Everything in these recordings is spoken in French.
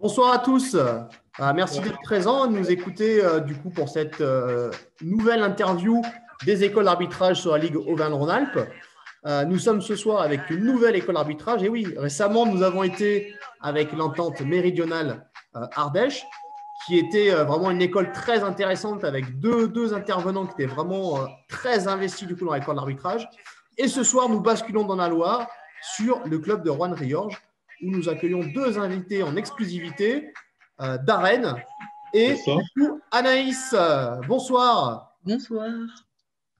Bonsoir à tous. Merci d'être présents, de nous écouter du coup pour cette nouvelle interview des écoles d'arbitrage sur la Ligue Auvergne-Rhône-Alpes. Nous sommes ce soir avec une nouvelle école d'arbitrage. Et oui, récemment, nous avons été avec l'entente méridionale Ardèche, qui était vraiment une école très intéressante avec deux intervenants qui étaient vraiment très investis du coup dans l'école d'arbitrage. Et ce soir, nous basculons dans la Loire sur le club de Roanne-Riorges, où nous accueillons deux invités en exclusivité, Darren et du coup, Anaïs. Bonsoir. Bonsoir.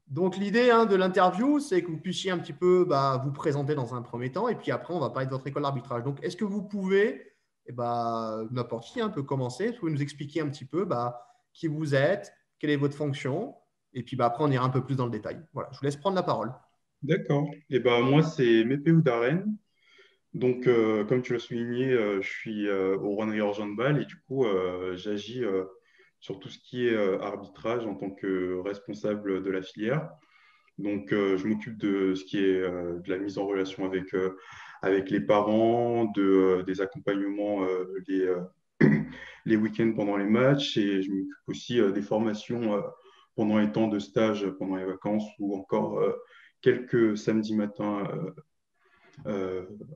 Donc, l'idée de l'interview, c'est que vous puissiez un petit peu vous présenter dans un premier temps, et puis après, on va parler de votre école d'arbitrage. Donc, est-ce que vous pouvez, n'importe qui peut commencer, vous pouvez nous expliquer un petit peu qui vous êtes, quelle est votre fonction, et puis après, on ira un peu plus dans le détail. Voilà, je vous laisse prendre la parole. D'accord. Moi, c'est Mepeu Darren. Donc, comme tu l'as souligné, je suis au Roanne-Riorges Handball et du coup, j'agis sur tout ce qui est arbitrage en tant que responsable de la filière. Donc, je m'occupe de ce qui est de la mise en relation avec les parents, des accompagnements les week-ends pendant les matchs et je m'occupe aussi des formations pendant les temps de stage, pendant les vacances ou encore quelques samedis matins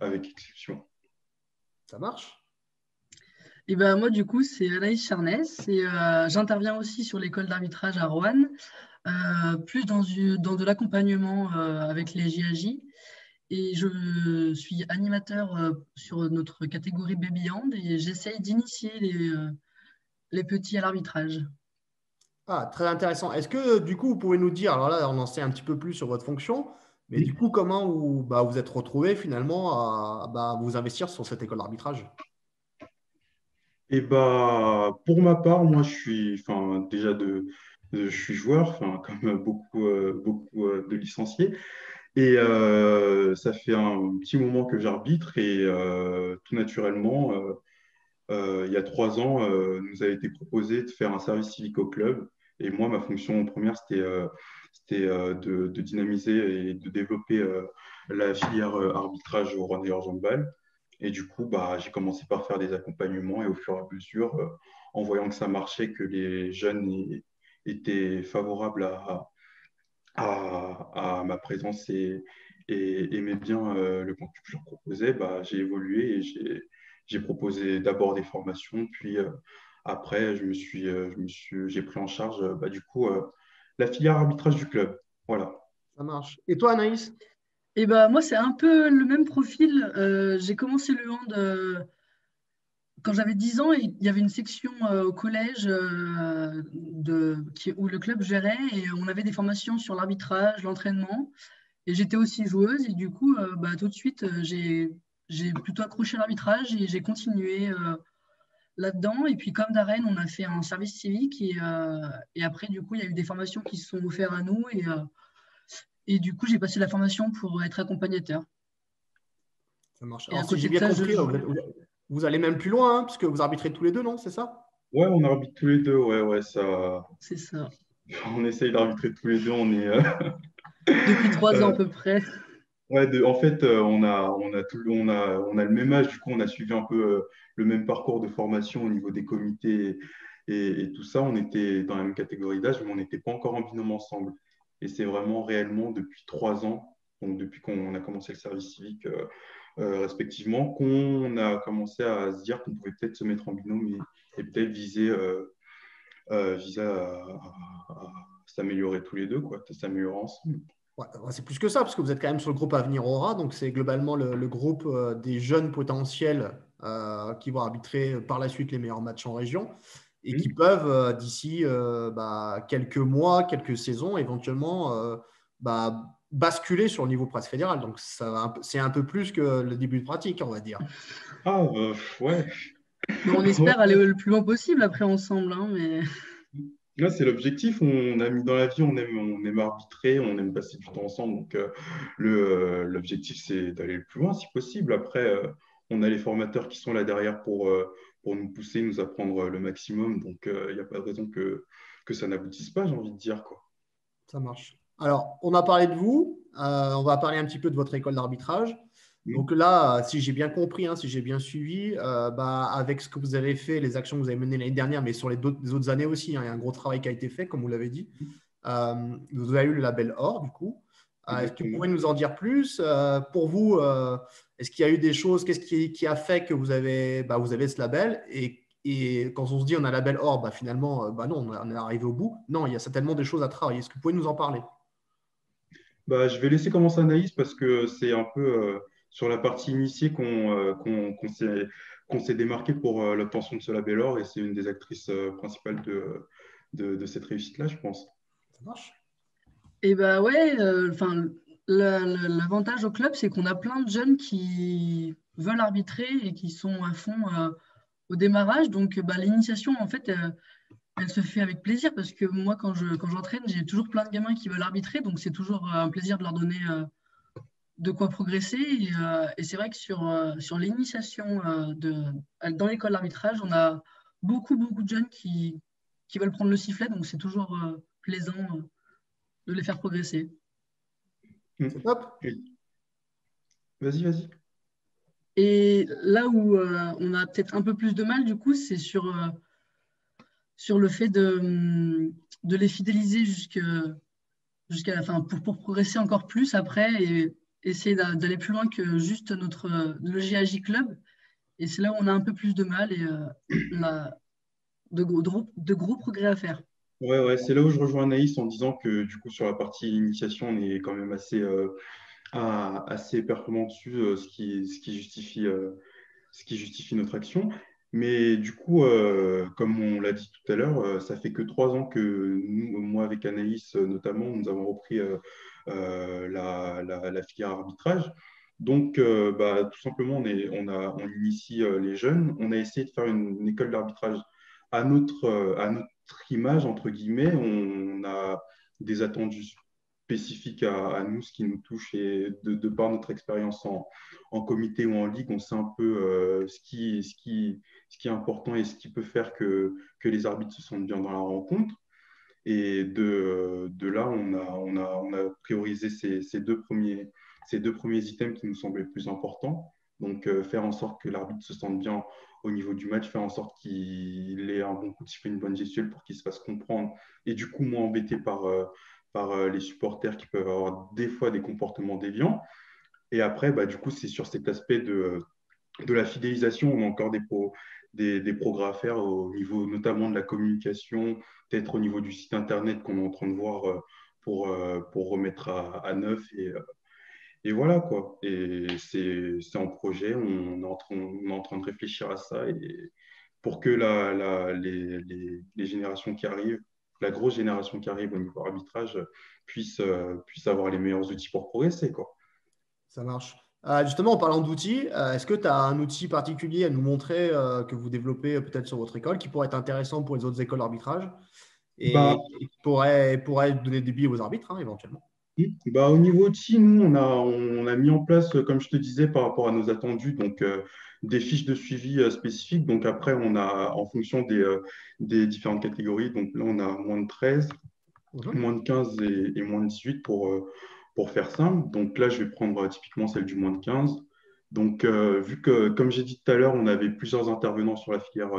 avec exception. Ça marche? Et moi, du coup, c'est Anaïs Charnès et j'interviens aussi sur l'école d'arbitrage à Roanne, plus dans de l'accompagnement avec les JAJ. Et je suis animateur sur notre catégorie Baby Hand et j'essaye d'initier les petits à l'arbitrage. Ah, très intéressant. Est-ce que du coup, vous pouvez nous dire, alors là, on en sait un petit peu plus sur votre fonction, mais du coup, comment vous êtes retrouvé finalement à vous investir sur cette école d'arbitrage? Pour ma part, moi, je suis, je suis joueur, comme beaucoup de licenciés. Et ça fait un petit moment que j'arbitre et tout naturellement, il y a 3 ans, nous a été proposé de faire un service civique au club. Et moi, ma fonction première, c'était de dynamiser et de développer la filière arbitrage au Roanne-Riorges Handball. Et du coup, j'ai commencé par faire des accompagnements et au fur et à mesure, en voyant que ça marchait, que les jeunes étaient favorables à ma présence et aimaient bien le contenu que je leur proposais, j'ai évolué et j'ai proposé d'abord des formations, puis après, j'ai pris en charge la filière arbitrage du club. Voilà. Ça marche. Et toi, Anaïs? Et moi, c'est un peu le même profil. J'ai commencé le hand quand j'avais 10 ans. Il y avait une section au collège où le club gérait et on avait des formations sur l'arbitrage, l'entraînement. Et j'étais aussi joueuse et du coup, tout de suite, j'ai plutôt accroché à l'arbitrage et j'ai continué là-dedans. Et puis, comme Darren, on a fait un service civique et après, du coup, il y a eu des formations qui se sont offertes à nous et du coup, j'ai passé la formation pour être accompagnateur. Ça marche. Et Alors, à si j'ai côté de bien ça, compris, vous allez même plus loin, puisque vous arbitrez tous les deux, non? C'est ça? Ouais, on arbitre tous les deux. Ouais, ça. c'est ça. On essaye d'arbitrer tous les deux. On est. Depuis 3 ans à peu près. Ouais, en fait, on a le même âge, du coup, on a suivi un peu le même parcours de formation au niveau des comités et tout ça. On était dans la même catégorie d'âge, mais on n'était pas encore en binôme ensemble. Et c'est vraiment réellement depuis 3 ans, donc depuis qu'on a commencé le service civique respectivement, qu'on a commencé à se dire qu'on pouvait peut-être se mettre en binôme et peut-être viser à s'améliorer tous les deux, quoi, à s'améliorer ensemble. Ouais, c'est plus que ça, parce que vous êtes quand même sur le groupe Avenir Aura, donc c'est globalement le groupe des jeunes potentiels qui vont arbitrer par la suite les meilleurs matchs en région et qui peuvent, d'ici quelques mois, quelques saisons, éventuellement basculer sur le niveau presque fédéral. Donc, c'est un peu plus que le début de pratique, on va dire. Ah, ouais. Mais on espère aller le plus loin possible après ensemble. Mais... Là, c'est l'objectif. On a mis dans la vie, on aime arbitrer, on aime passer du temps ensemble. Donc, l'objectif, c'est d'aller le plus loin si possible. Après, on a les formateurs qui sont là derrière pour nous pousser, nous apprendre le maximum. Donc, il n'y a pas de raison que ça n'aboutisse pas, j'ai envie de dire, quoi. Ça marche. Alors, on a parlé de vous. On va parler un petit peu de votre école d'arbitrage. Donc là, si j'ai bien compris, hein, si j'ai bien suivi, avec ce que vous avez fait, les actions que vous avez menées l'année dernière, mais sur les autres années aussi, hein, il y a un gros travail qui a été fait, comme vous l'avez dit. Vous avez eu le label or, du coup. Est-ce que vous Exactement. pouvez nous en dire plus? Pour vous, est-ce qu'il y a eu des choses, qu'est-ce qui a fait que vous avez ce label? Et quand on se dit on a un label or, finalement, non, on est arrivé au bout. Non, il y a certainement des choses à travailler. Est-ce que vous pouvez nous en parler? Je vais laisser commencer Anaïs parce que c'est un peu sur la partie initiée qu'on s'est démarqué pour l'obtention de ce label or et c'est une des actrices principales de cette réussite-là, je pense. Ça marche? Et bah ouais, enfin, l'avantage au club, c'est qu'on a plein de jeunes qui veulent arbitrer et qui sont à fond au démarrage. Donc, l'initiation, en fait, elle se fait avec plaisir parce que moi, quand j'entraîne, j'ai toujours plein de gamins qui veulent arbitrer. Donc, c'est toujours un plaisir de leur donner de quoi progresser. Et c'est vrai que sur l'initiation dans l'école d'arbitrage, on a beaucoup de jeunes qui veulent prendre le sifflet. Donc, c'est toujours plaisant de les faire progresser. C'est top. Vas-y, vas-y. Et là où on a peut-être un peu plus de mal, du coup, c'est sur le fait de les fidéliser jusqu'à la fin pour progresser encore plus après et essayer d'aller plus loin que juste le GAJ Club. Et c'est là où on a un peu plus de mal et on a de gros progrès à faire. Ouais, ouais, c'est là où je rejoins Anaïs en disant que du coup sur la partie initiation, on est quand même assez performant dessus, ce qui justifie notre action. Mais du coup, comme on l'a dit tout à l'heure, ça fait que 3 ans que nous, moi avec Anaïs notamment, nous avons repris la filière arbitrage. Donc, tout simplement, on initie les jeunes. On a essayé de faire une école d'arbitrage à notre image, entre guillemets. On a des attendus spécifiques à nous, ce qui nous touche, et de par notre expérience en comité ou en ligue, on sait un peu ce qui est important et ce qui peut faire que les arbitres se sentent bien dans la rencontre. Et de là, on a priorisé ces deux premiers items qui nous semblaient les plus importants. Donc, faire en sorte que l'arbitre se sente bien au niveau du match, faire en sorte qu'il ait un bon coup de sifflet, une bonne gestuelle pour qu'il se fasse comprendre et du coup moins embêté par les supporters qui peuvent avoir des fois des comportements déviants. Et après, du coup, c'est sur cet aspect de la fidélisation, on a encore des progrès à faire au niveau notamment de la communication, peut-être au niveau du site internet qu'on est en train de voir pour remettre à neuf. Et voilà quoi. Et c'est en projet, on est en train de réfléchir à ça et pour que les générations qui arrivent, la grosse génération qui arrive au niveau arbitrage puisse avoir les meilleurs outils pour progresser, quoi. Ça marche. Justement, en parlant d'outils, est-ce que tu as un outil particulier à nous montrer que vous développez peut-être sur votre école qui pourrait être intéressant pour les autres écoles d'arbitrage et Bah, qui pourrait donner des billes aux arbitres, hein, éventuellement? Au niveau de si, nous, on a mis en place, comme je te disais, par rapport à nos attendus, donc des fiches de suivi spécifiques. Donc après, on a, en fonction des différentes catégories, donc là, on a moins de 13, Mhm. moins de 15 et moins de 18 pour faire simple. Donc là, je vais prendre typiquement celle du moins de 15. Donc, vu que, comme j'ai dit tout à l'heure, on avait plusieurs intervenants sur la filière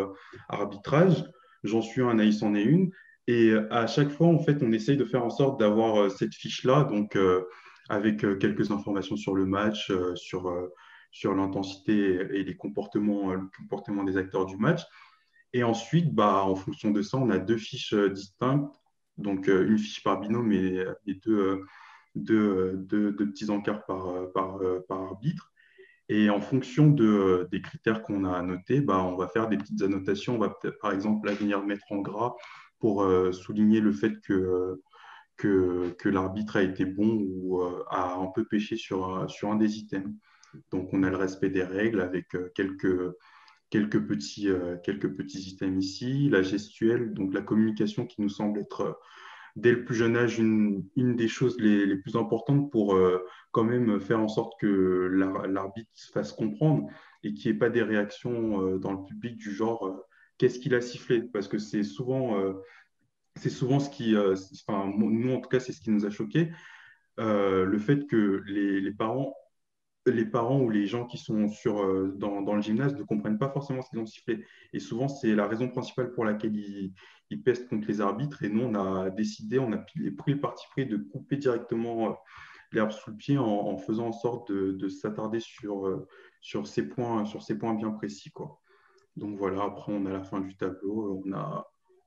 arbitrage, j'en suis un, Anaïs en est une. Et à chaque fois, en fait, on essaye de faire en sorte d'avoir cette fiche-là, donc avec quelques informations sur le match, sur l'intensité et le comportement des acteurs du match. Et ensuite, en fonction de ça, on a deux fiches distinctes, donc une fiche par binôme et deux petits encarts par arbitre. Et en fonction des critères qu'on a annotés, on va faire des petites annotations. On va peut-être, par exemple, là, venir mettre en gras pour souligner le fait que l'arbitre a été bon ou a un peu pêché sur un des items. Donc, on a le respect des règles avec quelques petits items ici. La gestuelle, donc la communication qui nous semble être dès le plus jeune âge, une des choses les plus importantes pour quand même faire en sorte que l'arbitre se fasse comprendre et qu'il n'y ait pas des réactions dans le public du genre qu'est-ce qu'il a sifflé? Parce que c'est souvent ce qui, nous en tout cas, c'est ce qui nous a choqué, le fait que les parents les parents ou les gens qui sont dans le gymnase ne comprennent pas forcément ce qu'ils ont sifflé. Et souvent, c'est la raison principale pour laquelle ils pestent contre les arbitres. Et nous, on a décidé, on a pris le parti pris de couper directement l'herbe sous le pied en faisant en sorte de s'attarder sur ces points bien précis, quoi. Donc voilà, après, on a la fin du tableau.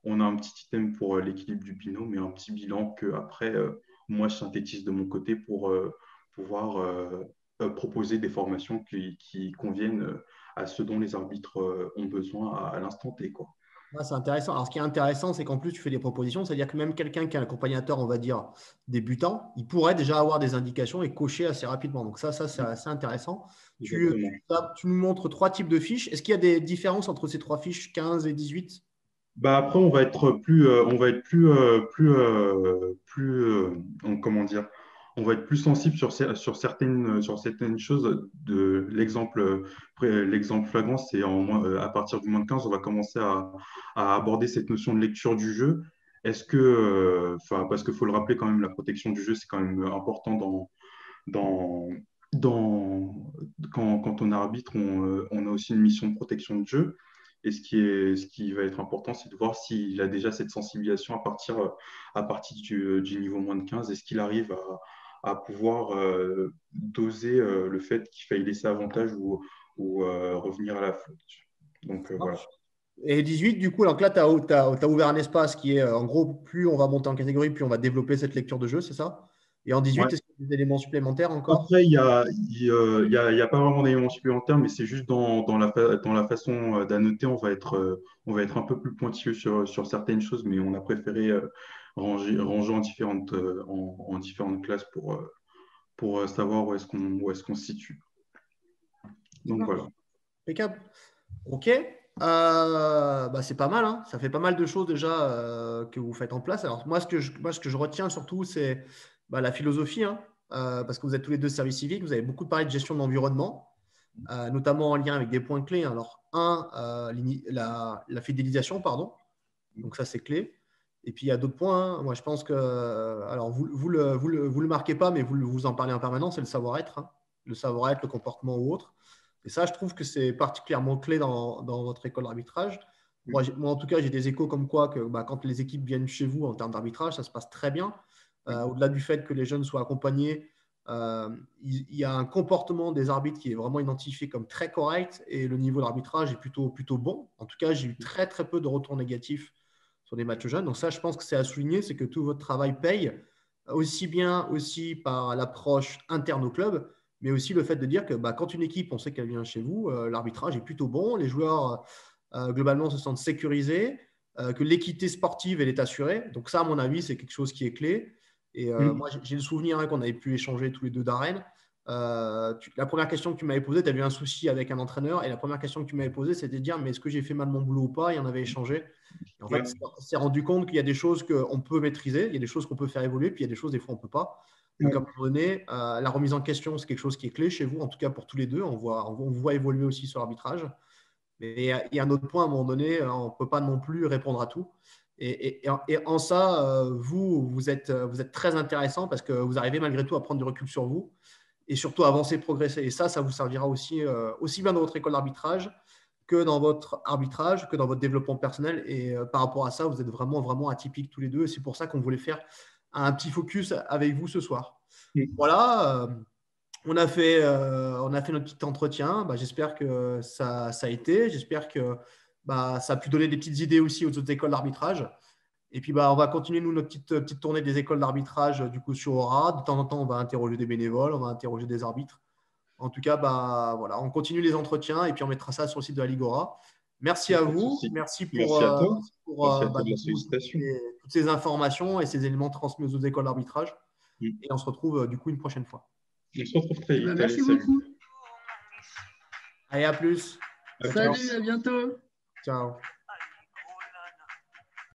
On a un petit item pour l'équilibre du binôme et un petit bilan que après, moi, je synthétise de mon côté pour pouvoir proposer des formations qui conviennent à ce dont les arbitres ont besoin à l'instant T, quoi. Ouais, c'est intéressant. Alors, ce qui est intéressant, c'est qu'en plus, tu fais des propositions. C'est-à-dire que même quelqu'un qui est un accompagnateur, on va dire, débutant, il pourrait déjà avoir des indications et cocher assez rapidement. Donc, ça c'est assez intéressant. Exactement. Tu nous montres 3 types de fiches. Est-ce qu'il y a des différences entre ces 3 fiches, 15 et 18? Bah après, comment dire, on va être plus sensible sur certaines choses. L'exemple flagrant, c'est à partir du moins de 15, on va commencer à aborder cette notion de lecture du jeu. Parce qu'il faut le rappeler quand même, la protection du jeu, c'est quand même important dans, dans, quand on arbitre, on a aussi une mission de protection de jeu. Et ce qui va être important, c'est de voir s'il a déjà cette sensibilisation à partir du niveau moins de 15. Est-ce qu'il arrive à pouvoir doser le fait qu'il faille laisser avantage ou revenir à la faute. Donc voilà. Et 18, du coup, donc là, tu as ouvert un espace qui est, en gros, plus on va monter en catégorie, plus on va développer cette lecture de jeu, c'est ça? Et en 18, Ouais. est-ce qu'il y a des éléments supplémentaires encore? Après, il y a pas vraiment d'éléments supplémentaires, mais c'est juste dans la façon d'annoter, on va être un peu plus pointilleux sur certaines choses, mais on a préféré ranger en différentes classes pour savoir où est-ce qu'on se situe. Donc voilà. Impeccable. Ok. C'est pas mal, hein. Ça fait pas mal de choses déjà que vous faites en place. Alors moi, ce que je retiens surtout, c'est la philosophie, hein, parce que vous êtes tous les deux services civiques, vous avez beaucoup parlé de gestion de l'environnement, notamment en lien avec des points clés, hein. Alors, la fidélisation, pardon. Donc ça, c'est clé. Et puis, il y a d'autres points, hein. Moi, je pense que, alors, vous le marquez pas, mais vous en parlez en permanence, c'est le savoir-être, hein. Le savoir-être, le comportement ou autre. Et ça, je trouve que c'est particulièrement clé dans votre école d'arbitrage. Moi, en tout cas, j'ai des échos comme quoi que quand les équipes viennent chez vous en termes d'arbitrage, ça se passe très bien. Au-delà du fait que les jeunes soient accompagnés, il y a un comportement des arbitres qui est vraiment identifié comme très correct et le niveau d'arbitrage est plutôt bon. En tout cas, j'ai eu très, très peu de retours négatifs sur des matchs jeunes. Donc ça, je pense que c'est à souligner, c'est que tout votre travail paye, aussi bien aussi par l'approche interne au club, mais aussi le fait de dire que quand une équipe, on sait qu'elle vient chez vous, l'arbitrage est plutôt bon, les joueurs globalement se sentent sécurisés, que l'équité sportive, elle est assurée. Donc ça, à mon avis, c'est quelque chose qui est clé. Et moi, j'ai le souvenir, hein, qu'on avait pu échanger tous les deux d'arène. La première question que tu m'avais posée, tu avais eu un souci avec un entraîneur, et la première question que tu m'avais posée, c'était de dire, mais est-ce que j'ai fait mal mon boulot ou pas? Et on avait échangé. Et en fait, Ouais. on s'est rendu compte qu'il y a des choses qu'on peut maîtriser, il y a des choses qu'on peut faire évoluer, puis il y a des choses, des fois, on ne peut pas. Donc, à un moment donné, la remise en question, c'est quelque chose qui est clé chez vous, en tout cas pour tous les deux. On voit évoluer aussi sur l'arbitrage. Mais il y a un autre point, à un moment donné, on ne peut pas non plus répondre à tout. Et en ça, vous êtes très intéressant parce que vous arrivez malgré tout à prendre du recul sur vous et surtout à avancer, progresser. Et ça vous servira aussi bien dans votre école d'arbitrage que dans votre arbitrage, que dans votre développement personnel. Et par rapport à ça, vous êtes vraiment, vraiment atypiques tous les deux. Et c'est pour ça qu'on voulait faire un petit focus avec vous ce soir. Voilà. On a fait notre petit entretien. J'espère que ça a été. J'espère que ça a pu donner des petites idées aussi aux autres écoles d'arbitrage. Et puis, on va continuer, nous, notre petite tournée des écoles d'arbitrage du coup sur Aura. De temps en temps, on va interroger des bénévoles, on va interroger des arbitres. En tout cas, voilà, on continue les entretiens et puis on mettra ça sur le site de la Ligue Aura. Merci à vous. Merci Merci à toi. Merci à toi de du la coup, sollicitation. toutes ces informations et ces éléments transmis aux autres écoles d'arbitrage. Mm. Et on se retrouve du coup une prochaine fois. On se retrouve très vite. Allez, Merci salut. beaucoup. Allez, à plus. Salut, à bientôt. Ciao.